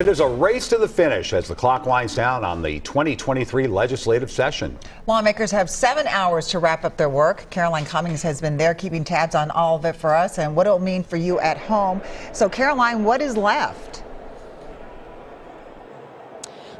It is a race to the finish as the clock winds down on the 2023 legislative session. Lawmakers have 7 hours to wrap up their work. Caroline Cummings has been there keeping tabs on all of it for us and what it'll mean for you at home. So, Caroline, what is left?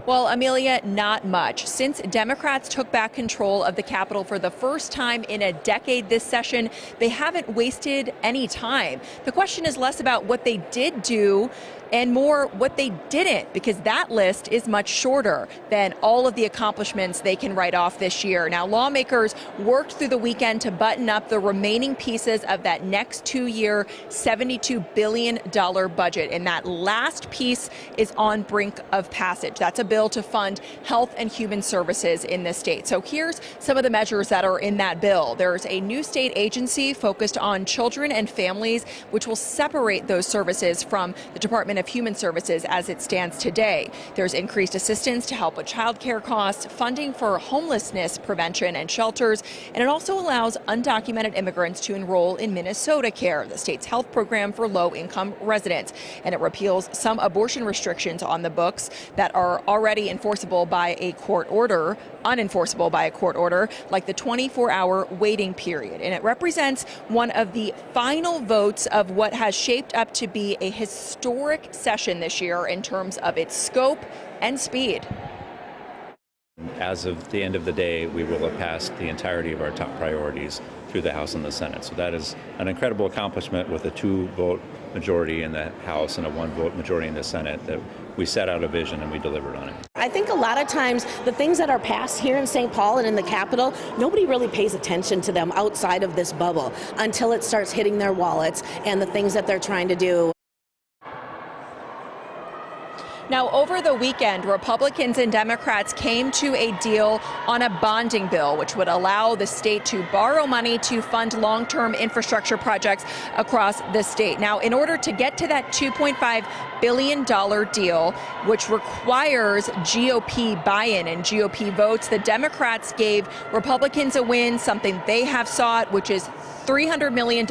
Well, Amelia, not much. Since Democrats took back control of the Capitol for the first time in a decade this session, they haven't wasted any time. The question is less about what they did do and more what they didn't, because that list is much shorter than all of the accomplishments they can write off this year. Now, lawmakers worked through the weekend to button up the remaining pieces of that next 2-year, $72 billion budget. And that last piece is on brink of passage. That's a bill to fund health and human services in this state. So here's some of the measures that are in that bill. There's a new state agency focused on children and families, which will separate those services from the Department of Human Services as it stands today. There's increased assistance to help with child care costs, funding for homelessness prevention and shelters, and it also allows undocumented immigrants to enroll in Minnesota Care, the state's health program for low-income residents. And it repeals some abortion restrictions on the books that are already unenforceable by a court order, like the 24-hour waiting period. And it represents one of the final votes of what has shaped up to be a historic session this year in terms of its scope and speed. As of the end of the day, we will have passed the entirety of our top priorities through the House and the Senate. So that is an incredible accomplishment with a 2-vote majority in the House and a 1-vote majority in the Senate, that we set out a vision and we delivered on it. I think a lot of times the things that are passed here in St. Paul and in the Capitol, nobody really pays attention to them outside of this bubble until it starts hitting their wallets and the things that they're trying to do. Now, over the weekend, Republicans and Democrats came to a deal on a bonding bill, which would allow the state to borrow money to fund long-term infrastructure projects across the state. Now, in order to get to that $2.5 billion deal, which requires GOP buy-in and GOP votes, the Democrats gave Republicans a win, something they have sought, which is $300 million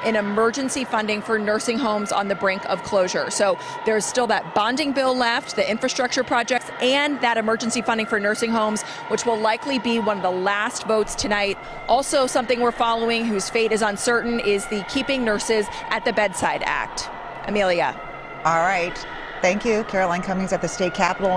in emergency funding for nursing homes on the brink of closure. So there's still that bonding bill left, the infrastructure projects, and that emergency funding for nursing homes, which will likely be one of the last votes tonight. Also, something we're following, whose fate is uncertain, is the Keeping Nurses at the Bedside Act. Amelia. All right. Thank you, Caroline Cummings at the state capitol.